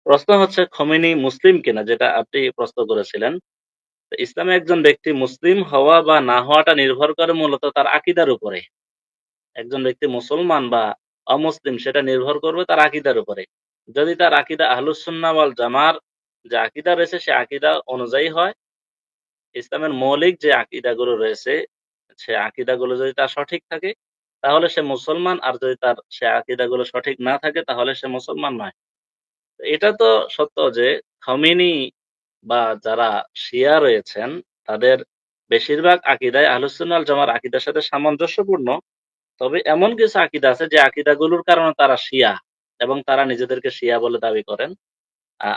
প্রশ্ন হচ্ছে খোমেনি মুসলিম কিনা, যেটা আপনি প্রশ্ন করেছিলেন। তো ইসলামে একজন ব্যক্তি মুসলিম হওয়া বা না হওয়াটা নির্ভর করে মূলত তার আকীদার উপরে। একজন ব্যক্তি মুসলমান বা অমুসলিম সেটা নির্ভর করবে তার আকীদার উপরে। যদি তার আকীদা আহলুস সুন্নাহ ওয়াল জামার যে আকীদা রয়েছে সে আকীদা অনুযায়ী হয়, ইসলামের মৌলিক যে আকীদাগুলো রয়েছে সে আকীদাগুলো যদি তার সঠিক থাকে তাহলে সে মুসলমান, আর যদি তার সে আকীদাগুলো সঠিক না থাকে তাহলে সে মুসলমান নয়। তো এটা তো সত্য যে খমেনি বা যারা শিয়া রয়েছেন তাদের বেশিরভাগ আকীদায় আহলুস সুন্নাহ ওয়াল জামার আকীদার সাথে সামঞ্জস্যপূর্ণ। তবে এমন কিছু আকীদা আছে যে আকীদাগুলোর কারণে তারা শিয়া এবং তারা নিজেদেরকে শিয়া বলে দাবি করেন।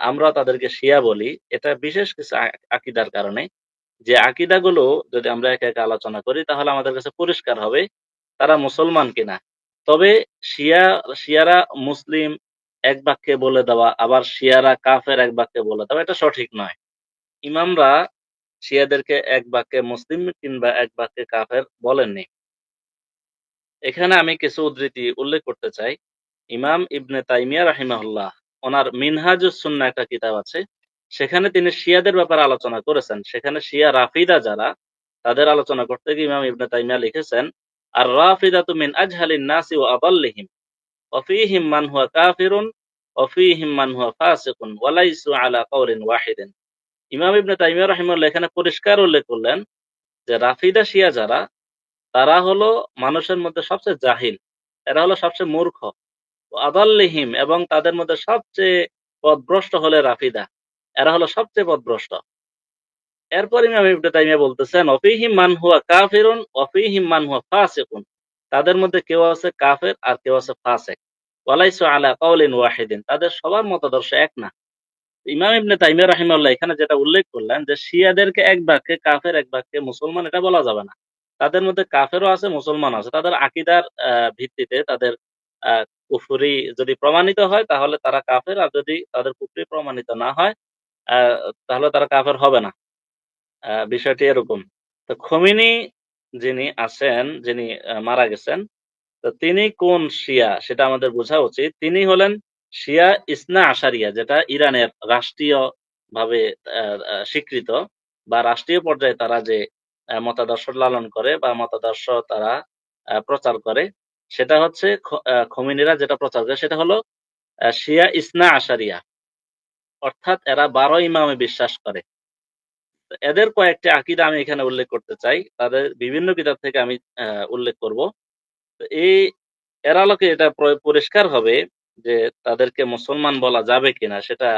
আমরাও তাদেরকে শিয়া বলি। এটা বিশেষ কিছু আকীদার কারণে। যে আকীদাগুলো যদি আমরা একে, একে আলোচনা করি তাহলে আমাদের কাছে পরিষ্কার হবে তারা মুসলমান কিনা। তবে শিয়া শিয়ারা মুসলিম এক বাক্যে বলে দেওয়া, আবার শিয়ারা কাফের এক বাক্যে বলে দেওয়া এটা সঠিক নয়। ইমামরা শিয়াদেরকে এক বাক্যে মুসলিম কিংবা এক বাক্যে কাফের বলেননি। এখানে আমি কিছু উদ্ধৃতি উল্লেখ করতে চাই। ইমাম ইবনে তাইমিয়া রাহিমাহুল্লাহ ওনার মিনহাজুস সুন্নাহ একটা কিতাব আছে। সেখানে তিনি শিয়াদের ব্যাপারে আলোচনা করেছেন। সেখানে শিয়া রাফিদা যারা তাদের আলোচনা করতে গিয়ে ইমাম ইবনে তাইমিয়া লিখেছেন, আর রাফিদাতু মিন আজহালিন নাসি ওয়া আদাল্লিহিম ওয়া ফীহিম মান হুয়া কাফিরুন ওয়া ফীহিম মান হুয়া ফাসিকুন ওয়া লাইসু আলা কাওলিন ওয়াহিদিন। ইমাম ইবনে তাইমিয়া রাহিমাহুল্লাহ এখানে পরিষ্কার উল্লেখ করলেন যে রাফিদা শিয়া যারা তারা হলো মানুষের মধ্যে সবচেয়ে জাহিল। এরা হলো সবচেয়ে মূর্খ। আদাল্লিহিম এবং তাদের মধ্যে সবচেয়ে পথভ্রষ্ট হলে রাফিদা। এরা হলো সবচেয়ে পথভ্রষ্ট। এরপর ইমাম ইবনে তাইমিয়া বলতেছেন, অফিহিম মান হুয়া কাফিরুন অফিহিম মান হুয়া ফাসিকুন। তাদের মধ্যে কেউ আছে কাফের আর কেউ আছে ফাসিক। ওয়ালাইসু আলা কাওলিন ওয়াহিদিন। তাদের সবার মতাদর্শ এক না। ইমাম ইবনে তাইমিয়া রাহিমাহুল্লাহ এখানে যেটা উল্লেখ করলেন যে শিয়াদেরকে এক বাক্যে কাফের এক বাক্যে মুসলমান এটা বলা যাবে না। তাদের মধ্যে কাফেরও আছে মুসলমান আছে। তাদের আকীদার ভিত্তিতে তাদের আ কুফরি যদি প্রমাণিত হয় তাহলে তারা কাফের, আর যদি তাদের কুফরি প্রমাণিত না হয় আ তাহলে তারা কাফের হবে না। বিষয়টি এরকম। তো খোমেনি যিনি আছেন, যিনি মারা গেছেন, তো তিনি কোন শিয়া সেটা আমাদের বোঝা উচিত। তিনি হলেন শিয়া ইসনা আশারিয়া, যেটা ইরানের রাষ্ট্রীয়ভাবে আ আ স্বীকৃত বা রাষ্ট্রীয় পর্যায়ে তারা যে মতাদর্শ লালন করে বা মতাদর্শ তারা প্রচার করে সেটা হচ্ছে খোমেনিরা যেটা প্রচার করে সেটা হলো শিয়া ইসনা আশারিয়া। অর্থাৎ এরা ১২ ইমামে বিশ্বাস করে। তো এদের কয়েকটি আকীদা আমি এখানে উল্লেখ করতে চাই। তাদের বিভিন্ন কিতাব থেকে আমি উল্লেখ করব। তো এর আলোকে এটা পরিষ্কার হবে যে তাদেরকে মুসলমান বলা যাবে কিনা সেটা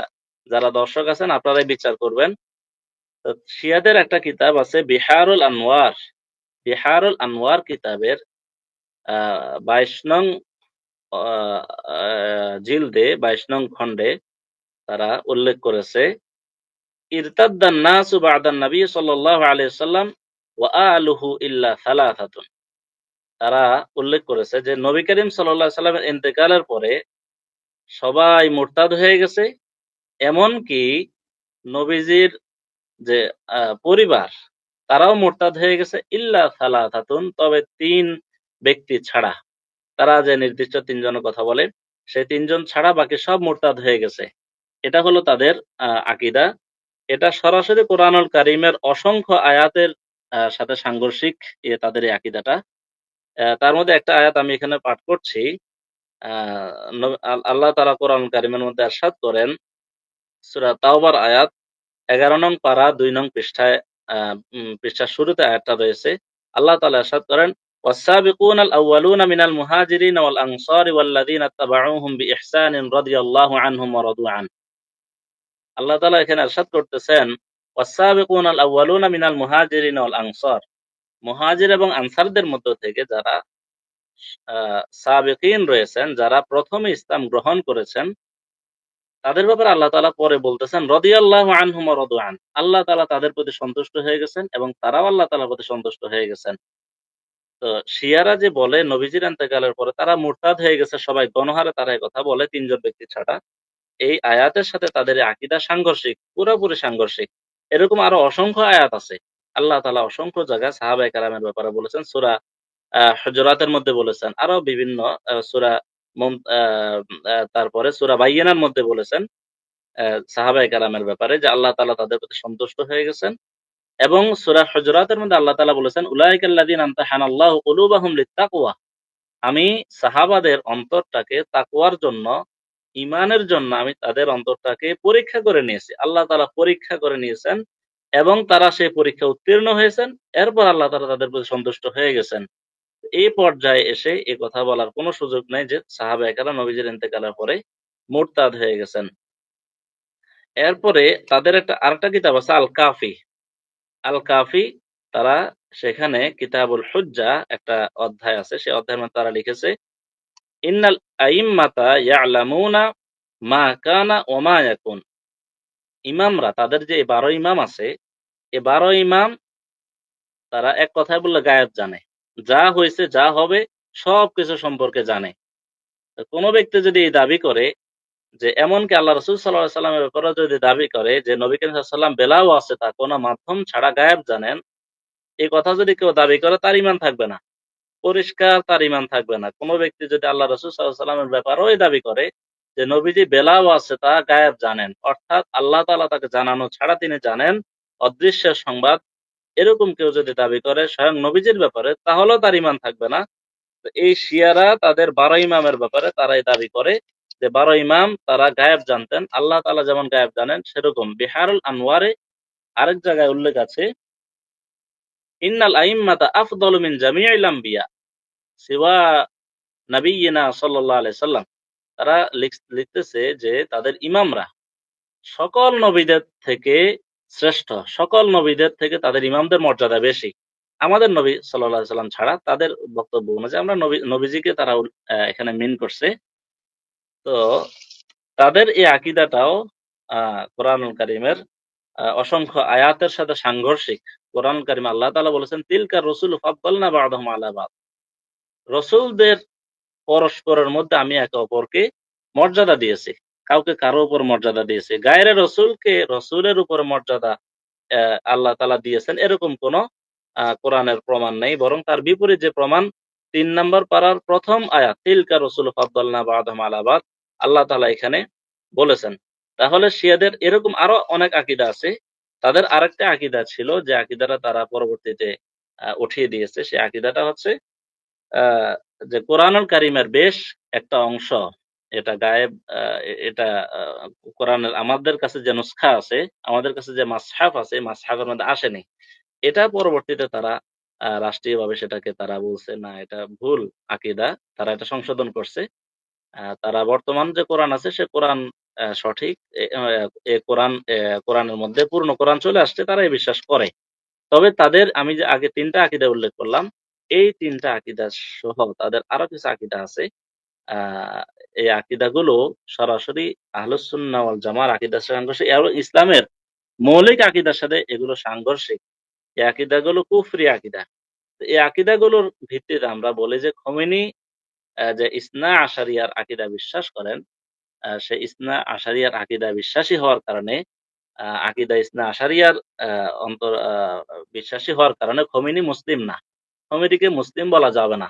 যারা দর্শক আছেন আপনারাই বিচার করবেন। তো শিয়াদের একটা কিতাব আছে বিহারুল আনওয়ার। বিহারুল আনওয়ার কিতাবের ২২ নং আ আ জিলদে ২২ নং খণ্ডে তারা উল্লেখ করেছে, ইরতাদ্দান নাসু বা'দান নবী সাল্লাল্লাহু আলাইহি ওয়াসাল্লাম ওয়া আলুহু ইল্লা সালাসাতুন। তারা উল্লেখ করেছে যে নবী করিম সাল্লাল্লাহু আলাইহি সাল্লামের ইন্তেকালের পরে সবাই মুরতাদ হয়ে গেছে। এমনকি নবীজির যে পরিবার তারাও মুরতাদ হয়ে গেছে ইল্লা সালাসাতুন, তবে ৩ ব্যক্তি ছাড়া। তারা যে নির্দিষ্ট ৩ জনের কথা বলে সেই ৩ জন ছাড়া বাকি সব মুরতাদ হয়ে গেছে। এটা হলো তাদের আকীদা। এটা সরাসরি কোরআনুল কারীমের অসংখ্য আয়াতের সাথে সাংঘর্ষিক তাদের এই আকীদাটা। তার মধ্যে একটা আয়াত আমি এখানে পাঠ করছি। আ ন আল্লাহ তাআলা কোরআনুল কারীমের মধ্যে ইরশাদ করেন, সূরা তাওবার আয়াত ১১ নং পারা ২ নং পৃষ্ঠায় আ পৃষ্ঠার শুরুতে আয়াতটা রয়েছে। আল্লাহ তাআলা ইরশাদ করেন, "ওয়াস-সাবিকুনাল আউয়ালুনা মিনাল মুহাজিরিন ওয়াল আনসারি ওয়াল্লাযিনা ইত্তাবাউহুম বিইহসানিন রাদিয়াল্লাহু আনহুম ওয়া রাদু আন।" আল্লাহ তাআলা এখানে ইরশাদ করতেছেন, "ওয়াস-সাবিকুনাল আউয়ালুনা মিনাল মুহাজিরিন ওয়াল আনসার।" মুহাজির এবং আনসারদের মধ্য থেকে যারা আ সাবিকিন রয়েছেন, যারা প্রথমে ইসলাম গ্রহণ করেছেন, তাদের ব্যাপারে আল্লাহ তাআলা পরে বলতেছেন, রাদিয়াল্লাহু আনহুম ওয়া রাদু আন। আল্লাহ তাআলা তাদের প্রতি সন্তুষ্ট হয়ে গেছেন এবং তারাও আল্লাহ তাআলার প্রতি সন্তুষ্ট হয়ে গেছেন। তো শিয়ারা যে বলে নবীজির ইন্তেকালের পরে তারা মুরতাদ হয়ে গেছে সবাই, গণহারে তারা এই কথা বলে ৩ জন ব্যক্তি ছাড়া। এই আয়াতের সাথে তাদের এই আকীদা সাংঘর্ষিক, পুরোপুরি সাংঘর্ষিক। এরকম আরো অসংখ্য আয়াত আছে। আল্লাহ তাআলা অসংখ্য জায়গায় সাহাবায়ে কেরামের ব্যাপারে বলেছেন। সূরা হুজুরাতের মধ্যে বলেছেন। আরো বিভিন্ন সূরা মুম আ আ তারপরে সূরা বাইয়িনার মধ্যে বলেছেন। সাহাবায়ে কেরামের ব্যাপারে যে আল্লাহ তাআলা তাদের প্রতি সন্তুষ্ট হয়ে গেছেন এবং সূরা হুজুরাতের মধ্যে আল্লাহ তাআলা বলেছেন, উলাইকাল্লাযীনা আমতাহানাল্লাহু কুলুবাহুম লিত্তাকওয়া। আমি সাহাবাদের অন্তরটাকে তাকওয়ার জন্য, ঈমানের জন্য আমি তাদের অন্তরটাকে পরীক্ষা করে নিয়েছি। আল্লাহ তাআলা পরীক্ষা করে নিয়েছেন এবং তারা সেই পরীক্ষা উত্তীর্ণ হয়েছেন। এরপর আল্লাহ তাআলা তাদের প্রতি সন্তুষ্ট হয়ে গেছেন। এই পর্যায়ে এসে এ কথা বলার কোন সুযোগ নাই যে সাহাবায়ে কেরাম নবীজির ইন্তেকালের পরে মুরতাদ হয়ে গেছেন। এরপরে তাদের আরেকটা কিতাব আছে আল কাফি। আল কাফি তারা সেখানে কিতাবুল হুজ্জা একটা অধ্যায় আছে। সেই অধ্যায়ের মধ্যে তারা লিখেছে, ইন্নাল আইম্মাতা ইয়ালামুনা মা কানা ওয়া মা ইয়াকুন। ইমামরা তাদের যে ১২ ইমাম আছে, এ ১২ ইমাম তারা এক কথায় বললে গায়েব জানে। যা হইছে, যা হবে সবকিছু সম্পর্কে জানে। তো কোন ব্যক্তি যদি এই দাবি করে যে এমনকি আল্লাহ রাসূল সাল্লাল্লাহু আলাইহি সাল্লামের ব্যাপারেও যদি দাবি করে যে নবী করিম সাল্লাল্লাহু আলাইহি ওয়াসাল্লাম বেলা ওয়াসিতা কোন মাধ্যম ছাড়া গায়েব জানেন, এই কথা যদি কেউ দাবি করে তার ঈমান থাকবে না। পরিষ্কার তার ঈমান থাকবে না। কোন ব্যক্তি যদি আল্লাহ রাসূল সাল্লাল্লাহু আলাইহি সাল্লামের ব্যাপারেও এই দাবি করে যে নবীজি বেলা ওয়াসিতা গায়েব জানেন, অর্থাৎ আল্লাহ তাআলা তাকে জানানো ছাড়া তিনি জানেন অদৃশ্যের সংবাদ, এরকম কেউ যদি দাবি করে স্বয়ং নবীজির ব্যাপারে তাহলেও তার ঈমান থাকবে না। তো এই শিয়ারা তাদের ১২ ইমামের ব্যাপারে তারা এই দাবি করে যে ১২ ইমাম তারা গায়েব জানতেন। আল্লাহ তাআলা যেমন গায়েব জানেন সেরকম বিহারুল আনওয়ারে আরেক জায়গায় উল্লেখ আছে, ইন্নাল আইম্মাতা আফদালু মিন জামিইল আম্বিয়া সিওয়া নাবিয়িনা সাল্লাল্লাহু আলাইহি সাল্লাম। তারা লিখতেছে যে তাদের ইমামরা সকল নবীদের থেকে শ্রেষ্ঠ। সকল নবীদের থেকে তাদের ইমামদের মর্যাদা বেশি। আমাদের নবী সাল্লাল্লাহু আলাইহি সাল্লাম ছাড়া তাদের বক্তব্য অনুযায়ী আমরা নবীজিকে তারা এখানে মিন করছে। তো তাদের এই আকীদাটাও আ কোরআনুল কারীমের অসংখ্য আয়াতের সাথে সাংঘর্ষিক। কোরআনুল কারীমে আল্লাহ তাআলা বলেছেন, তিলকা রুসুলু ফাদ্দালনা বা'দাহুম আলা বা'দ। রসূলদের পরস্পরের মধ্যে আমি একে অপরকে মর্যাদা দিয়েছি। কাউকে কারো উপর মর্যাদা দিয়েছি। গায়রে রসুলকে রসুলের উপর মর্যাদা আল্লাহ তাআলা দিয়েছেন এরকম কোন কোরআনের প্রমাণ নেই। বরং তার বিপরীত যে প্রমাণ ৩ নাম্বার পারার ১ম আয়াত, তিলকা রসুলু ফাদ্দালনা বা'দাহুম আলা বা'দ, আল্লাহ তাআলা এখানে বলেছেন। তাহলে শিয়াদের এরকম আরো অনেক আকীদা আছে। তাদের আরেকটা আকীদা ছিল যে আকীদাটা তারা পরবর্তীতে উঠিয়ে দিয়েছে। সেই আকীদাটা হচ্ছে আ যে কোরআনুল কারীমের বেশ একটা অংশ এটা গায়েব, এটা আ কোরআনের আমাদের কাছে যে নুসখা আছে, আমাদের কাছে যে মাসহাফ আছে, এই মাসহাফের মধ্যে আসেনি। এটা পরবর্তীতে তারা রাষ্ট্রীয়ভাবে সেটাকে তারা বলছে না এটা ভুল আকীদা। তারা এটা সংশোধন করছে। তারা বর্তমান যে কোরআন আছে সে কোরআন সঠিক। কোরআনের মধ্যে পূর্ণ কোরআন চলে আসছে তারা এই বিশ্বাস করে। তবে তাদের আমি যে আগে ৩ টা আকীদা উল্লেখ করলাম, এই ৩ টা আকীদা সহ তাদের আরো কিছু আকীদা আছে। আ এই আকীদাগুলো সরাসরি আহলুস সুন্নাহ ওয়াল জামার আকীদার সাংঘর্ষিক এবং ইসলামের মৌলিক আকীদার সাথে এগুলো সাংঘর্ষিক। এই আকীদাগুলো কুফরি আকীদা। তো এই আকীদাগুলোর ভিত্তিতে আমরা বলি যে খোমেনি যে ইসনা আশারিয়ার আকীদা বিশ্বাস করেন, সে ইসনা আশারিয়ার আকীদা বিশ্বাসী হওয়ার কারণে আকীদা ইসনা আশারিয়ার আ অন্তর আ বিশ্বাসী হওয়ার কারণে খোমেনি মুসলিম না। খোমেনিকে মুসলিম বলা যাবে না।